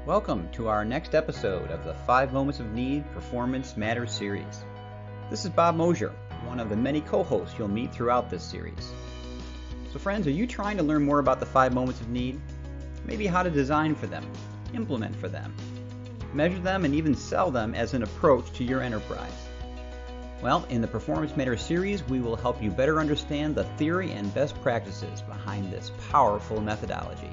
Welcome to our next episode of the 5 Moments of Need Performance Matters series. This is Bob Mosher, one of the many co-hosts you'll meet throughout this series. So friends, are you trying to learn more about the 5 moments of need? Maybe how to design for them, implement for them, measure them, and even sell them as an approach to your enterprise? Well, in the Performance Matters series, we will help you better understand the theory and best practices behind this powerful methodology.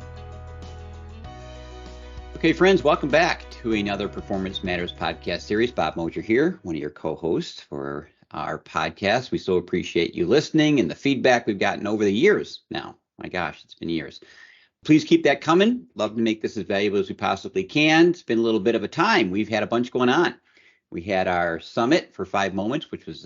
Okay, friends, welcome back to another Performance Matters podcast series. Bob Mosher here, one of your co-hosts for our podcast. We so appreciate you listening and the feedback we've gotten over the years now. My gosh, it's been years. Please keep that coming. Love to make this as valuable as we possibly can. It's been a little bit of a time. We've had a bunch going on. We had our summit for 5 moments, which was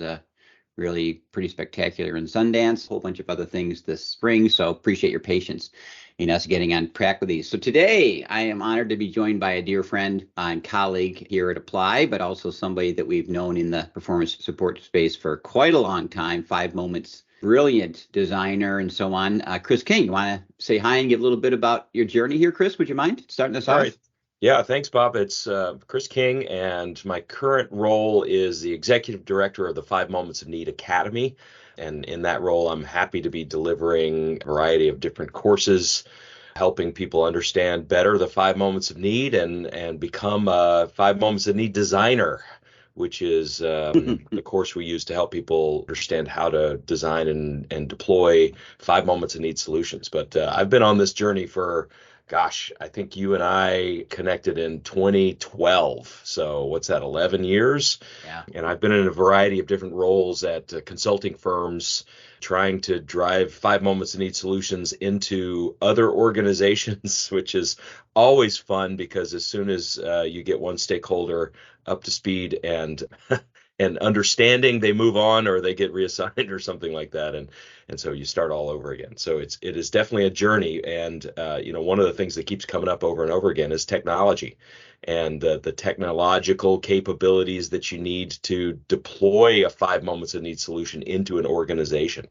really pretty spectacular in Sundance, a whole bunch of other things this spring. So appreciate your patience in us getting on track with these. So today I am honored to be joined by a dear friend and colleague here at Apply, but also somebody that we've known in the performance support space for quite a long time. 5 moments, brilliant designer and so on. Chris King, you want to say hi and give a little bit about your journey here, Chris? Would you mind starting us off? All right. Yeah, thanks, Bob. It's Chris King, and my current role is the executive director of the 5 Moments of Need Academy. And in that role, I'm happy to be delivering a variety of different courses, helping people understand better the 5 moments of need and become a 5 moments of need designer, which is the course we use to help people understand how to design and deploy 5 moments of need solutions. But I've been on this journey for, gosh, I think you and I connected in 2012. So what's that, 11 years? Yeah. And I've been in a variety of different roles at consulting firms, trying to drive 5 moments of need solutions into other organizations, which is always fun because as soon as you get one stakeholder up to speed and understanding, they move on or they get reassigned or something like that. And so you start all over again. So it is definitely a journey. And, one of the things that keeps coming up over and over again is technology and the technological capabilities that you need to deploy a 5 moments of need solution into an organization.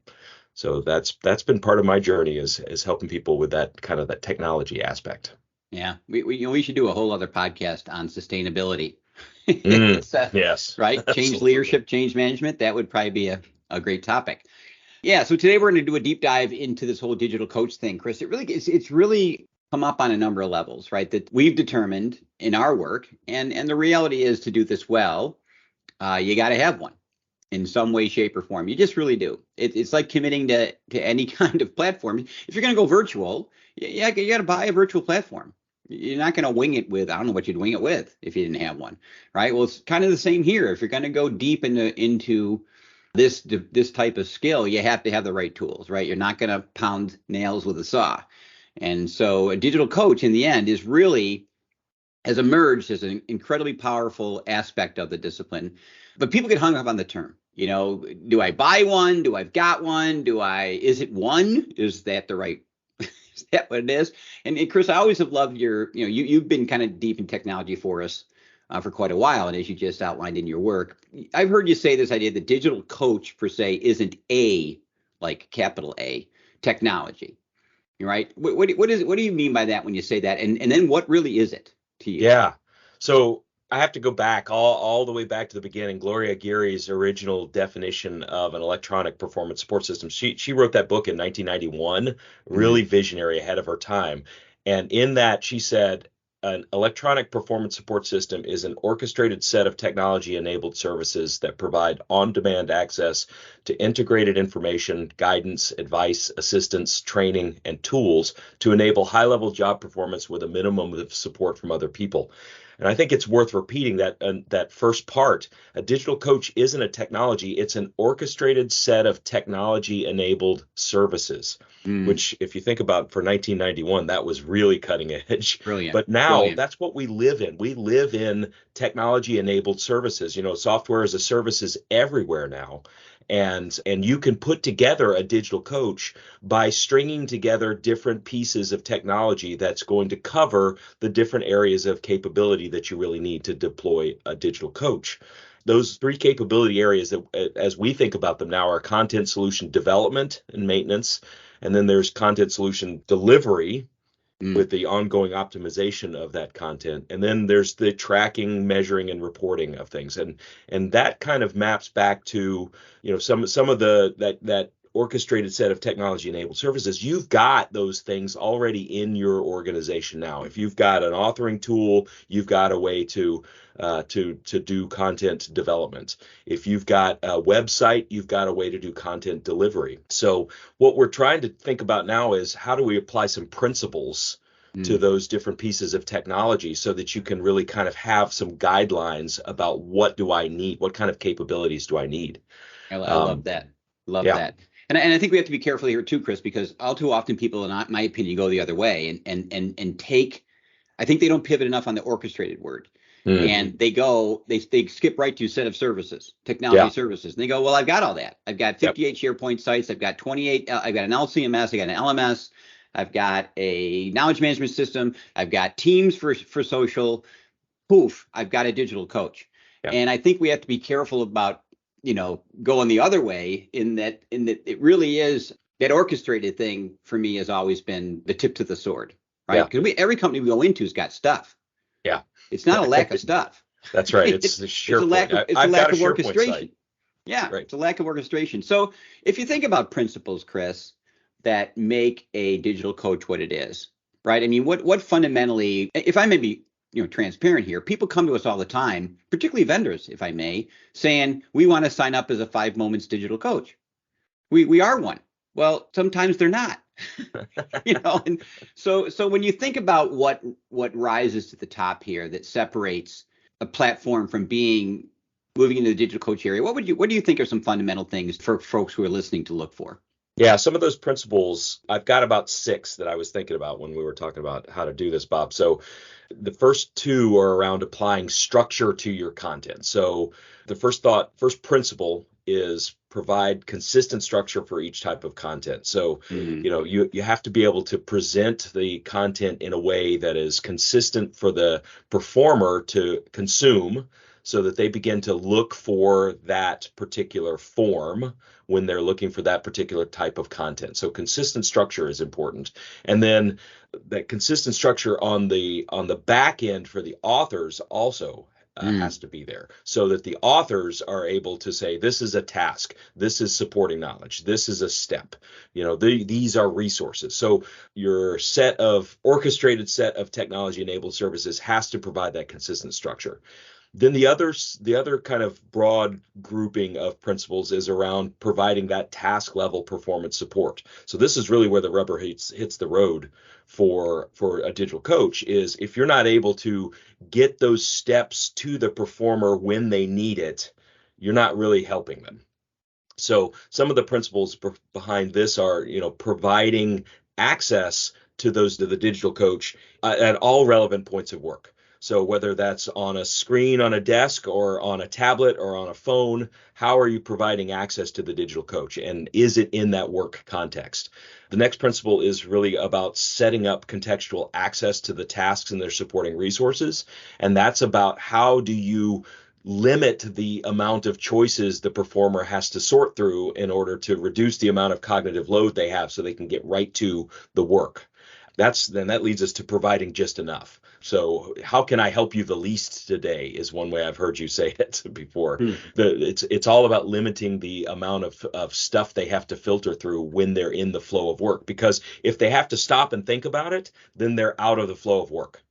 So that's been part of my journey is helping people with that kind of that technology aspect. Yeah, we should do a whole other podcast on sustainability. Yes. Right? Change Absolutely. leadership, change management. That would probably be a great topic. Yeah. So today we're going to do a deep dive into this whole digital coach thing, Chris. It's really come up on a number of levels, right? That we've determined in our work, and the reality is to do this well, you got to have one in some way, shape, or form. You just really do. It's like committing to any kind of platform. If you're going to go virtual, you got to buy a virtual platform. You're not going to wing it with, I don't know what you'd wing it with if you didn't have one, right? Well, it's kind of the same here. If you're going to go deep into this type of skill, you have to have the right tools, right? You're not going to pound nails with a saw. And so a digital coach in the end has emerged as an incredibly powerful aspect of the discipline. But people get hung up on the term. Do I buy one? Do I've got one? Is it one? Is that the right? Is that what it is? And Chris, I always have loved you've been kind of deep in technology for us for quite a while. And as you just outlined in your work, I've heard you say this idea that digital coach per se isn't like capital A, technology, right? What do you mean by that when you say that? And then what really is it to you? Yeah. So I have to go back all the way back to the beginning. Gloria Geary's original definition of an electronic performance support system. She wrote that book in 1991, really visionary, ahead of her time. And in that, she said, an electronic performance support system is an orchestrated set of technology-enabled services that provide on-demand access to integrated information, guidance, advice, assistance, training, and tools to enable high-level job performance with a minimum of support from other people. And I think it's worth repeating that first part. A digital coach isn't a technology. It's an orchestrated set of technology-enabled services, which if you think about for 1991, that was really cutting edge. Brilliant. But now Brilliant. That's what we live in. We live in technology-enabled services. Software as a service is everywhere now. And you can put together a digital coach by stringing together different pieces of technology that's going to cover the different areas of capability that you really need to deploy a digital coach. Those 3 capability areas that, as we think about them now, are content solution development and maintenance, and then there's content solution delivery, Mm. with the ongoing optimization of that content. And then there's the tracking, measuring, and reporting of things. And that kind of maps back to, some of that orchestrated set of technology enabled services. You've got those things already in your organization now. If you've got an authoring tool, you've got a way to do content development. If you've got a website, you've got a way to do content delivery. So what we're trying to think about now is how do we apply some principles to Mm. those different pieces of technology so that you can really kind of have some guidelines about what do I need, what kind of capabilities do I need. I love Um, that. Love yeah, that. And I think we have to be careful here too, Chris, because all too often people, in my opinion, go the other way and take. I think they don't pivot enough on the orchestrated word, mm, and they skip right to set of services, technology yeah, services, and they go, well, I've got all that. I've got yep, 58 SharePoint sites. I've got 28. I've got an LCMS. I got an LMS. I've got a knowledge management system. I've got Teams for social. Poof, I've got a digital coach. yeah, And I think we have to be careful about, going the other way in that it really is that orchestrated thing for me has always been the tip to the sword, right? yeah, Because every company we go into has got stuff. yeah. It's not a lack of stuff. That's right. It's the It's a lack SharePoint. of it's a I've got lack a of SharePoint site. orchestration. Yeah, Right. it's a lack of orchestration. So if you think about principles, Chris, that make a digital coach what it is, right? I mean, what fundamentally, if I may be, transparent here, people come to us all the time, particularly vendors, if I may, saying we want to sign up as a 5 Moments digital coach. We are one. Well, sometimes they're not. And so when you think about what rises to the top here that separates a platform from being moving into the digital coach area, what do you think are some fundamental things for folks who are listening to look for? Yeah, some of those principles, I've got about six that I was thinking about when we were talking about how to do this, Bob. So the first two are around applying structure to your content. So the first principle is provide consistent structure for each type of content. So, Mm, you have to be able to present the content in a way that is consistent for the performer to consume so that they begin to look for that particular form when they're looking for that particular type of content. So consistent structure is important. And then that consistent structure on the back end for the authors also mm, has to be there so that the authors are able to say, this is a task, this is supporting knowledge, this is a step, these are resources. So your orchestrated set of technology enabled services has to provide that consistent structure. Then the other kind of broad grouping of principles is around providing that task level performance support. So this is really where the rubber hits the road for a digital coach is if you're not able to get those steps to the performer when they need it, you're not really helping them. So some of the principles behind this are, providing access to the digital coach at all relevant points of work. So whether that's on a screen on a desk or on a tablet or on a phone, how are you providing access to the digital coach? And is it in that work context? The next principle is really about setting up contextual access to the tasks and their supporting resources. And that's about how do you limit the amount of choices the performer has to sort through in order to reduce the amount of cognitive load they have so they can get right to the work. That leads us to providing just enough. So how can I help you the least today is one way I've heard you say it before. mm. It's all about limiting the amount of stuff they have to filter through when they're in the flow of work. Because if they have to stop and think about it, then they're out of the flow of work.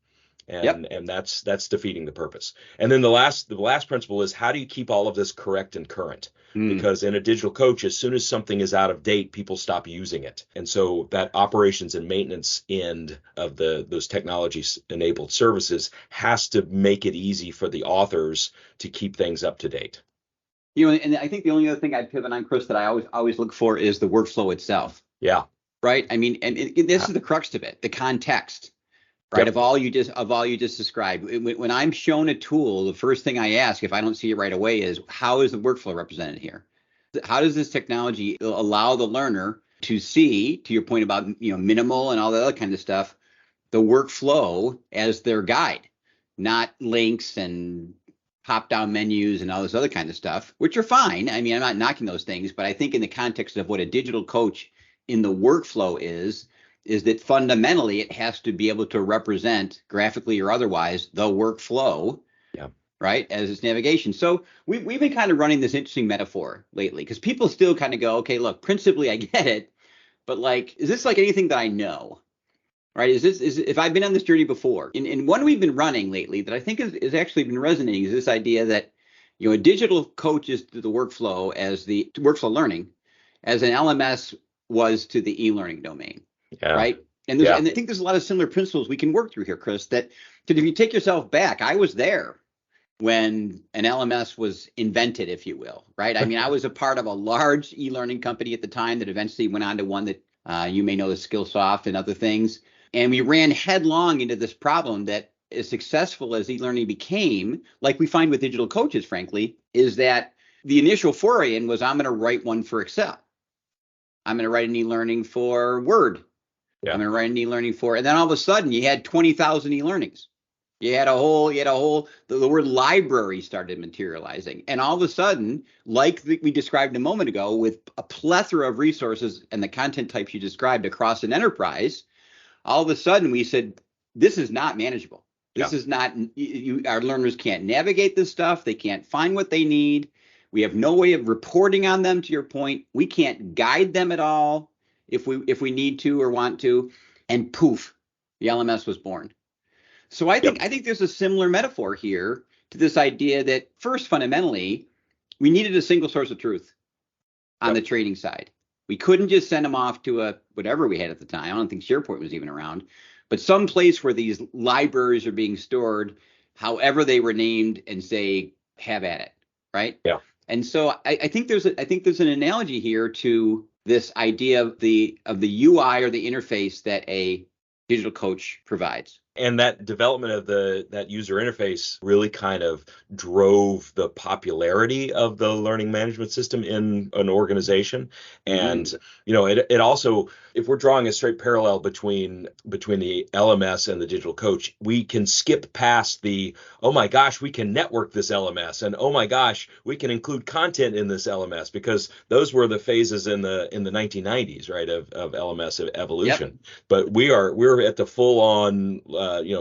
Yep. And that's defeating the purpose. And then the last principle is how do you keep all of this correct and current? Mm. Because in a digital coach, as soon as something is out of date, people stop using it. And so that operations and maintenance end of those technology enabled services has to make it easy for the authors to keep things up to date. And I think the only other thing I'd pivot on, Chris, that I always look for is the workflow itself, Yeah. right? I mean, and this is the crux of it, the context, right? Yep. Of all you just described. When I'm shown a tool, the first thing I ask, if I don't see it right away, is how is the workflow represented here? How does this technology allow the learner to see, to your point about minimal and all that other kind of stuff, the workflow as their guide, not links and pop down menus and all this other kind of stuff, which are fine. I mean, I'm not knocking those things, but I think in the context of what a digital coach in the workflow is, is that fundamentally it has to be able to represent graphically or otherwise the workflow, Yeah. right, as its navigation. So we've been kind of running this interesting metaphor lately because people still kind of go, okay, look, principally I get it, but like, is this like anything that I know? Right? If I've been on this journey before, and one we've been running lately that I think is actually been resonating is this idea that, a digital coach is to the workflow as the workflow learning, as an LMS was to the e-learning domain, Yeah. right? And I think there's a lot of similar principles we can work through here, Chris. That if you take yourself back, I was there when an LMS was invented, if you will, right? I mean, I was a part of a large e-learning company at the time that eventually went on to one that you may know as Skillsoft and other things. And we ran headlong into this problem that, as successful as e-learning became, like we find with digital coaches, frankly, is that the initial foray in was, I'm going to write one for Excel. I'm going to write an e-learning for Word. Yeah. I'm going to write an e-learning for, and then all of a sudden you had 20,000 e-learnings. You had a whole, the word library started materializing. And all of a sudden, like we described a moment ago, with a plethora of resources and the content types you described across an enterprise, all of a sudden we said, this is not manageable. This is not, our learners can't navigate this stuff. They can't find what they need. We have no way of reporting on them, to your point. We can't guide them at all if we need to or want to. And poof, the LMS was born. So I think there's a similar metaphor here to this idea that, first, fundamentally, we needed a single source of truth on the training side. We couldn't just send them off to whatever we had at the time. I don't think SharePoint was even around, but some place where these libraries are being stored, however they were named, and say, have at it, right? Yeah. And so I think there's an analogy here to this idea of the UI or the interface that a digital coach provides. And that development of that user interface really kind of drove the popularity of the learning management system in an organization. And it also, if we're drawing a straight parallel between the LMS and the digital coach, we can skip past the, oh my gosh, we can network this LMS, and oh my gosh, we can include content in this LMS, because those were the phases in the 1990s, right, of LMS evolution. Yep. But we're at the full on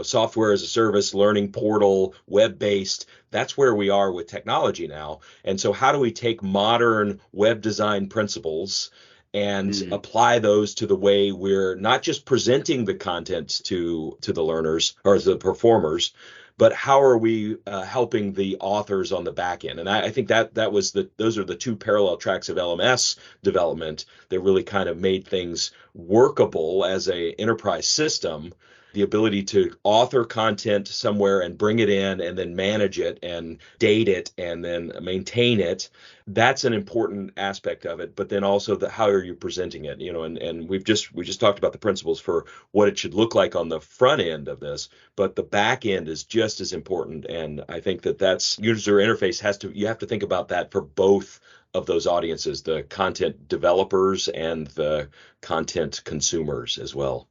software as a service, learning portal, web-based. That's where we are with technology now. And so how do we take modern web design principles and apply those to the way we're not just presenting the content to the learners or the performers, but how are we helping the authors on the back end? And I think those are the two parallel tracks of LMS development that really kind of made things workable as a enterprise system. The ability to author content somewhere and bring it in and then manage it and date it and then maintain it. That's an important aspect of it. But then also how are you presenting it? And we just talked about the principles for what it should look like on the front end of this, but the back end is just as important. And I think that's user interface you have to think about that for both of those audiences, the content developers and the content consumers as well.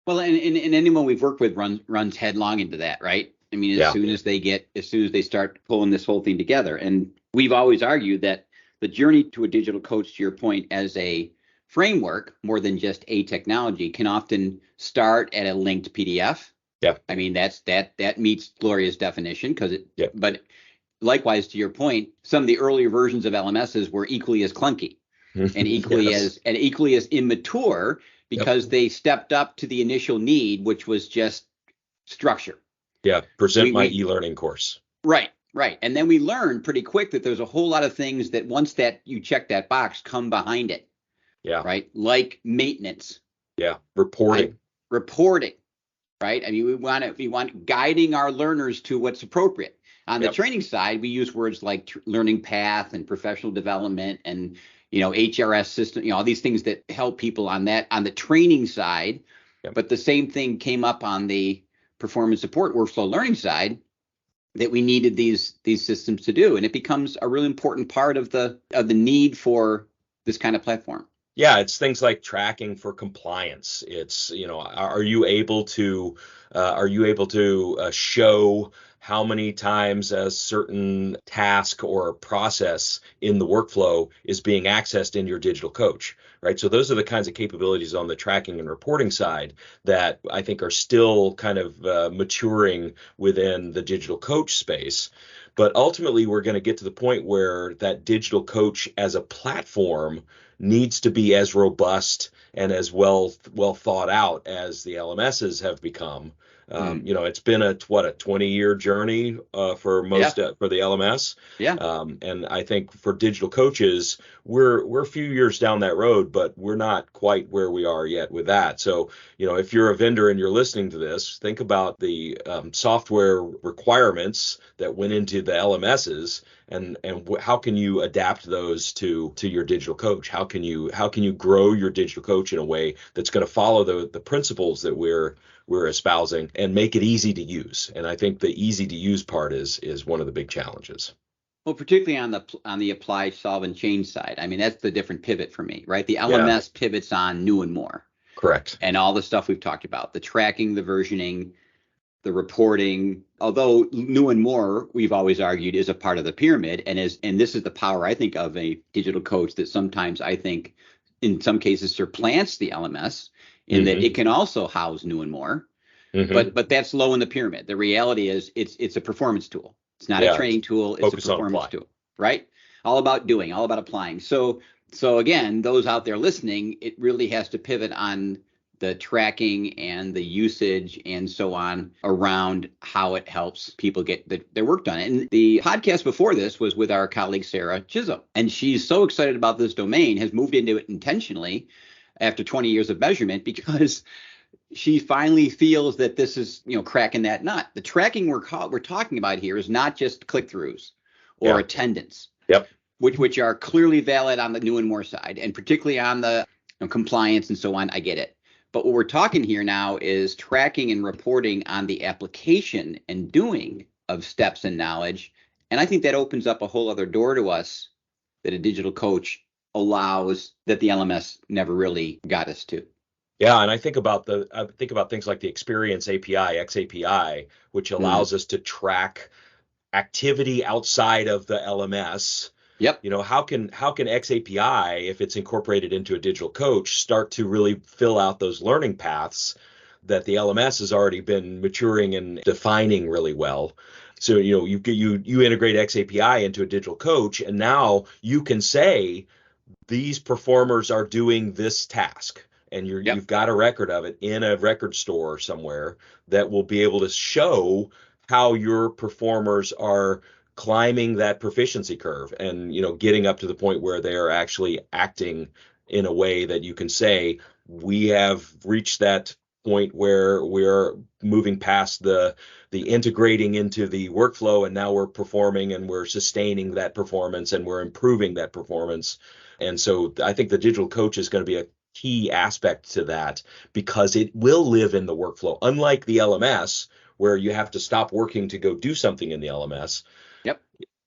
Well, and anyone we've worked with runs headlong into that, right? I mean, as soon as they start pulling this whole thing together. And we've always argued that the journey to a digital coach, to your point, as a framework, more than just a technology, can often start at a linked PDF. Yeah. I mean, that meets Gloria's definition but likewise, to your point, some of the earlier versions of LMSs were equally as clunky and equally as immature, because they stepped up to the initial need, which was just structure. Yeah, present my e-learning course. Right. And then we learned pretty quick that there's a whole lot of things that once that you check that box come behind it. Yeah. Right. Like maintenance. Yeah. Reporting. Right. I mean, we want guiding our learners to what's appropriate. On the training side, we use words like learning path and professional development and HRS system, all these things that help people on the training side. Yep. But the same thing came up on the performance support workflow learning side, that we needed these systems to do. And it becomes a really important part of the need for this kind of platform. Yeah, it's things like tracking for compliance. It's, are you able to show how many times a certain task or process in the workflow is being accessed in your digital coach, right? So those are the kinds of capabilities on the tracking and reporting side that I think are still kind of maturing within the digital coach space. But ultimately, we're going to get to the point where that digital coach as a platform needs to be as robust and as well thought out as the LMSs have become. It's been a 20-year journey for Yeah. most for the LMS. Yeah. And I think for digital coaches, we're a few years down that road, but we're not quite where we are yet with that. So, if you're a vendor and you're listening to this, think about the software requirements that went into the LMSs, and how can you adapt those to your digital coach? How can you grow your digital coach in a way that's going to follow the principles that we're espousing and make it easy to use? And I think the easy to use part is one of the big challenges. Well, particularly on the apply, solve, and change side. I mean, that's the different pivot for me, right? The Yeah, LMS pivots on new and more, correct. and all the stuff we've talked about, the tracking, the versioning, the reporting. Although new and more, we've always argued, is a part of the pyramid, and this is the power, I think, of a digital coach that sometimes I think in some cases supplants the LMS in that Hmm. it can also house new and more. Hmm. But that's low in the pyramid. The reality is it's a performance tool. It's not a Yeah, training tool. It's a focus on performance apply. tool, right? All about doing, all about applying. So again, those out there listening, it really has to pivot on the tracking and the usage and so on around how it helps people get their work done. And the podcast before this was with our colleague Sarah Chisholm, and she's so excited about this domain, has moved into it intentionally after 20 years of measurement because she finally feels that this is, cracking that nut. The tracking we're talking about here is not just click-throughs or Yeah. attendance, Yep. which are clearly valid on the new and more side, and particularly on the compliance and so on. I get it. But what we're talking here now is tracking and reporting on the application and doing of steps and knowledge. And I think that opens up a whole other door to us that a digital coach allows that the LMS never really got us to. Yeah, and I think about things like the Experience API, XAPI, which Mm. allows us to track activity outside of the LMS. Yep. How can XAPI, if it's incorporated into a digital coach, start to really fill out those learning paths that the LMS has already been maturing and defining really well? So you integrate XAPI into a digital coach, and now you can say these performers are doing this task, and Yep. you've got a record of it in a record store somewhere that will be able to show how your performers are climbing that proficiency curve and getting up to the point where they are actually acting in a way that you can say we have reached that point where we're moving past the integrating into the workflow, and now we're performing and we're sustaining that performance and we're improving that performance. And so I think the digital coach is going to be a key aspect to that because it will live in the workflow. Unlike the LMS, where you have to stop working to go do something in the LMS, Yep.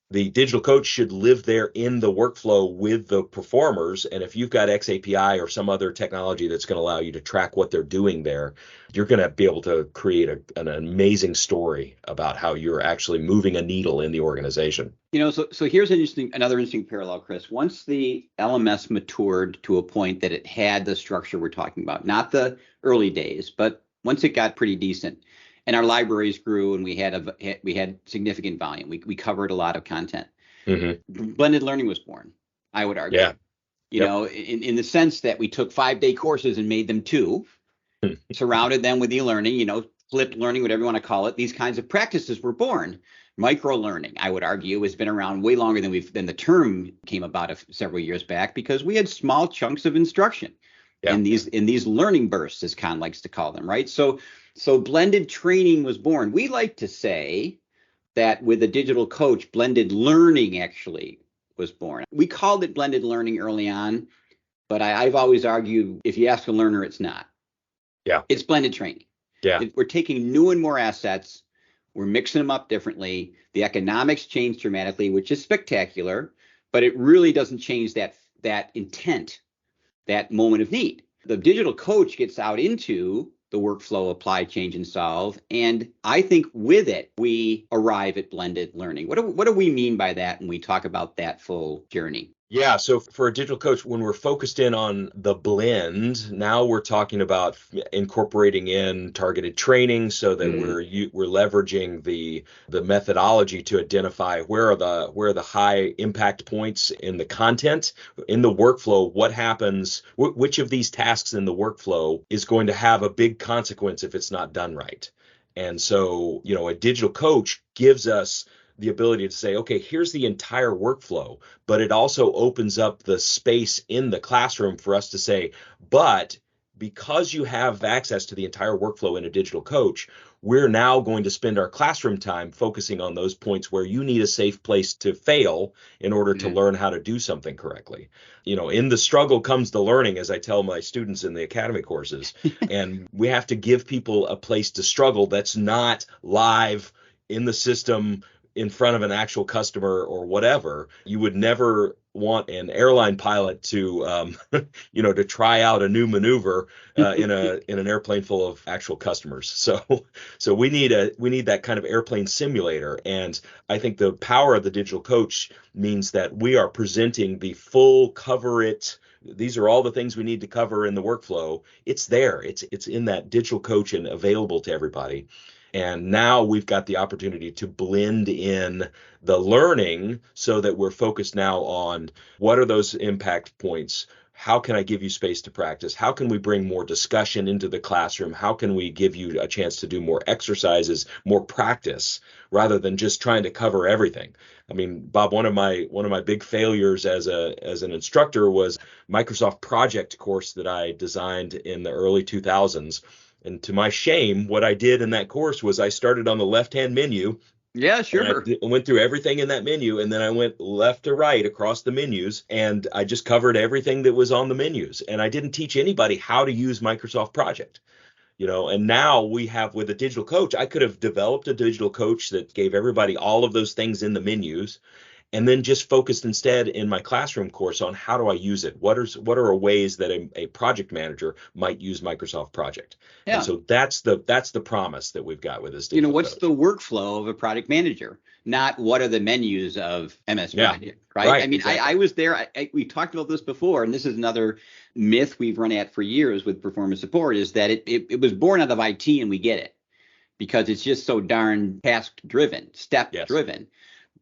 the digital coach should live there in the workflow with the performers. And if you've got XAPI or some other technology that's going to allow you to track what they're doing there, you're going to be able to create an amazing story about how you're actually moving a needle in the organization. So here's another interesting parallel, Chris. Once the LMS matured to a point that it had the structure we're talking about, not the early days, but once it got pretty decent, and our libraries grew, and we had significant volume, we covered a lot of content. Hmm. Blended learning was born, I would argue. Yeah. Yep. In the sense that we took 5-day courses and made them 2, surrounded them with e-learning, flipped learning, whatever you want to call it. These kinds of practices were born. Micro learning, I would argue, has been around way longer than the term came about several years back, because we had small chunks of instruction Yeah. in these learning bursts, as Kahn likes to call them, right? So blended training was born. We like to say that with a digital coach, blended learning actually was born. We called it blended learning early on, but I've always argued if you ask a learner, it's not. Yeah. It's blended training. Yeah. We're taking new and more assets. We're mixing them up differently. The economics change dramatically, which is spectacular, but it really doesn't change that intent, that moment of need. The digital coach gets out into the workflow, apply, change, and solve. And I think with it, we arrive at blended learning. What do we mean by that when we talk about that full journey? Yeah, so for a digital coach, when we're focused in on the blend, now we're talking about incorporating in targeted training so that we're leveraging the methodology to identify where are the high impact points in the content, in the workflow, what happens, which of these tasks in the workflow is going to have a big consequence if it's not done right. And so, a digital coach gives us the ability to say, okay, here's the entire workflow, but it also opens up the space in the classroom for us to say, but because you have access to the entire workflow in a digital coach, we're now going to spend our classroom time focusing on those points where you need a safe place to fail in order to learn how to do something correctly. In the struggle comes the learning, as I tell my students in the academy courses, and we have to give people a place to struggle that's not live in the system in front of an actual customer or whatever. You would never want an airline pilot to to try out a new maneuver in an airplane full of actual customers. So we need that kind of airplane simulator. And I think the power of the digital coach means that we are presenting the full cover it. These are all the things we need to cover in the workflow. It's there. It's in that digital coach and available to everybody. And now we've got the opportunity to blend in the learning so that we're focused now on what are those impact points? How can I give you space to practice? How can we bring more discussion into the classroom? How can we give you a chance to do more exercises, more practice, rather than just trying to cover everything? I mean, Bob, one of my big failures as an instructor was Microsoft Project course that I designed in the early 2000s. And to my shame, what I did in that course was I started on the left-hand menu. Yeah, sure. And I went through everything in that menu, and then I went left to right across the menus, and I just covered everything that was on the menus. And I didn't teach anybody how to use Microsoft Project. And now we have, with a digital coach, I could have developed a digital coach that gave everybody all of those things in the menus, and then just focused instead in my classroom course on how do I use it? What are ways that a project manager might use Microsoft Project? Yeah. And so that's the promise that we've got with this digital what's coach. the workflow of a project manager, not what are the menus of MS Project, right? Right, I mean, exactly. I was there. We talked about this before, and this is another myth we've run at for years with performance support, is that it was born out of IT, and we get it because it's just so darn task driven, step driven. Yes.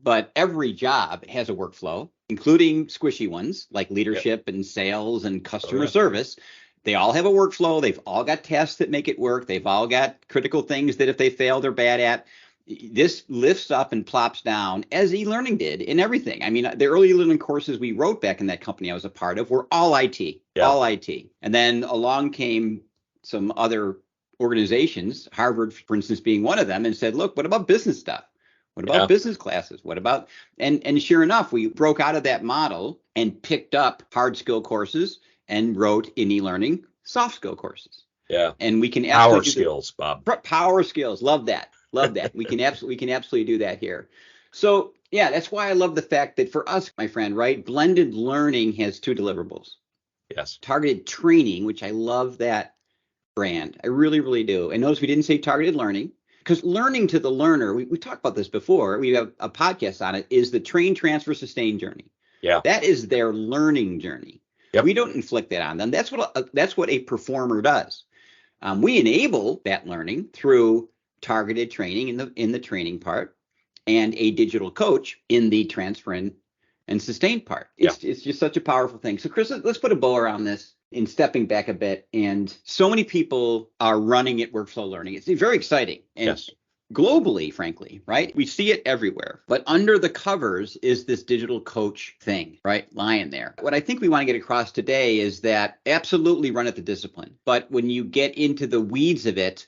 But every job has a workflow, including squishy ones like leadership and sales and customer service. They all have a workflow. They've all got tests that make it work. They've all got critical things that if they fail, they're bad at. This lifts up and plops down, as e-learning did in everything. I mean, the early learning courses we wrote back in that company I was a part of were all IT, all IT. And then along came some other organizations, Harvard, for instance, being one of them, and said, look, what about business stuff? What about business classes? What about, and sure enough, we broke out of that model and picked up hard skill courses and wrote in e-learning soft skill courses. Yeah. And we can absolutely power skills, Bob. Power skills. Love that. Love that. We can absolutely do that here. So yeah, that's why I love the fact that for us, my friend, right, blended learning has two deliverables. Yes. Targeted training, which I love that brand. I really, really do. And notice we didn't say targeted learning. Because learning to the learner, we talked about this before, we have a podcast on it, is the train, transfer, sustain journey. Yeah. That is their learning journey. Yep. We don't inflict that on them. That's what a performer does. We enable that learning through targeted training in the training part, and a digital coach in the transfer and sustain part. It's just such a powerful thing. So Chris, let's put a bow around this. In stepping back a bit, and so many people are running at workflow learning. It's very exciting. And globally, frankly, right? We see it everywhere. But under the covers is this digital coach thing, right? Lying there. What I think we want to get across today is that absolutely run at the discipline. But when you get into the weeds of it,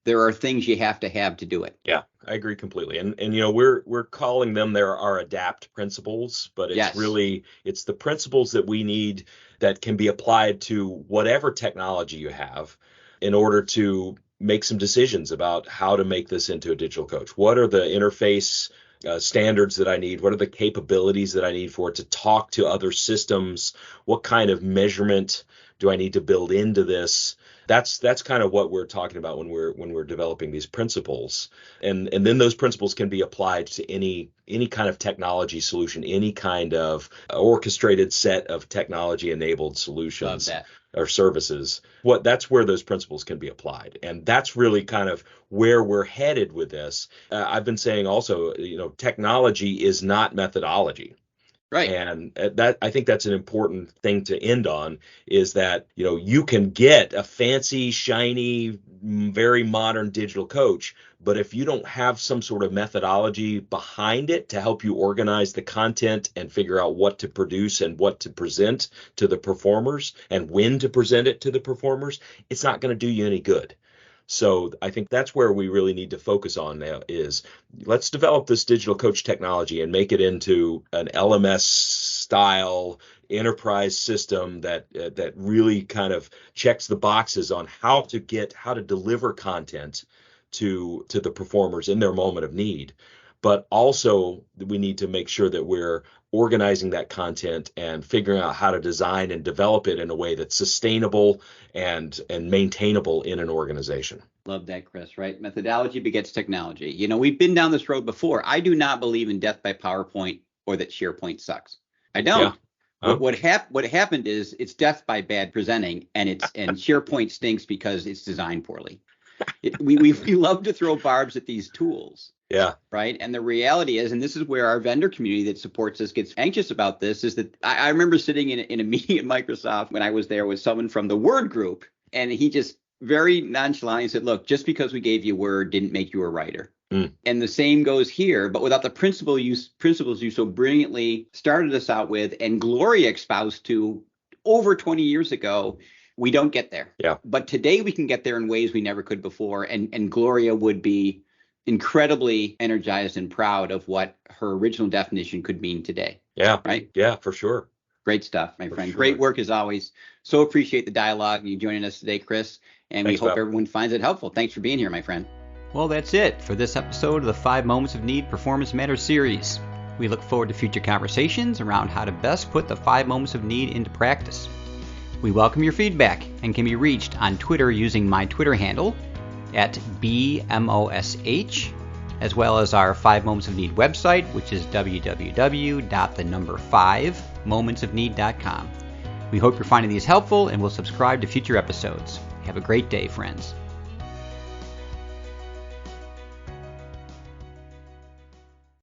there are things you have to do it. Yeah, I agree completely. And we're calling them our adapt principles, but it's really, it's the principles that we need that can be applied to whatever technology you have in order to make some decisions about how to make this into a digital coach. What are the interface standards that I need? What are the capabilities that I need for it to talk to other systems? What kind of measurement do I need to build into this? That's kind of what we're talking about when we're developing these principles. And then those principles can be applied to any kind of technology solution, any kind of orchestrated set of technology enabled solutions or services. That's where those principles can be applied. And that's really kind of where we're headed with this. I've been saying also, technology is not methodology. Right. And that, I think that's an important thing to end on, is that, you can get a fancy, shiny, very modern digital coach, but if you don't have some sort of methodology behind it to help you organize the content and figure out what to produce and what to present to the performers and when to present it to the performers, it's not going to do you any good. So I think that's where we really need to focus on now, is let's develop this digital coach technology and make it into an LMS style enterprise system that really kind of checks the boxes on how to deliver content to the performers in their moment of need. But also we need to make sure that we're organizing that content and figuring out how to design and develop it in a way that's sustainable and maintainable in an organization. Love that, Chris, right? Methodology begets technology. We've been down this road before. I do not believe in death by PowerPoint or that SharePoint sucks. I don't. Yeah. What happened is it's death by bad presenting, and SharePoint stinks because it's designed poorly. We love to throw barbs at these tools. Yeah. Right. And the reality is, and this is where our vendor community that supports us gets anxious about this, is that I remember sitting in a meeting at Microsoft when I was there with someone from the Word group, and he just very nonchalantly said, look, just because we gave you Word didn't make you a writer. And the same goes here, but without the principles you so brilliantly started us out with and Gloria espoused to over 20 years ago, we don't get there. Yeah. But today we can get there in ways we never could before. And Gloria would be incredibly energized and proud of what her original definition could mean today. Yeah. Right. Yeah, for sure. Great stuff, my friend. Sure. Great work as always. So appreciate the dialogue and you joining us today, Chris. And we hope everyone finds it helpful. Thanks for being here, my friend. Well, that's it for this episode of the 5 Moments of Need Performance Matters series. We look forward to future conversations around how to best put the 5 moments of need into practice. We welcome your feedback and can be reached on Twitter using my Twitter handle at BMOSH, as well as our 5 Moments of Need website, which is www.5momentsofneed.com. We hope you're finding these helpful and will subscribe to future episodes. Have a great day, friends.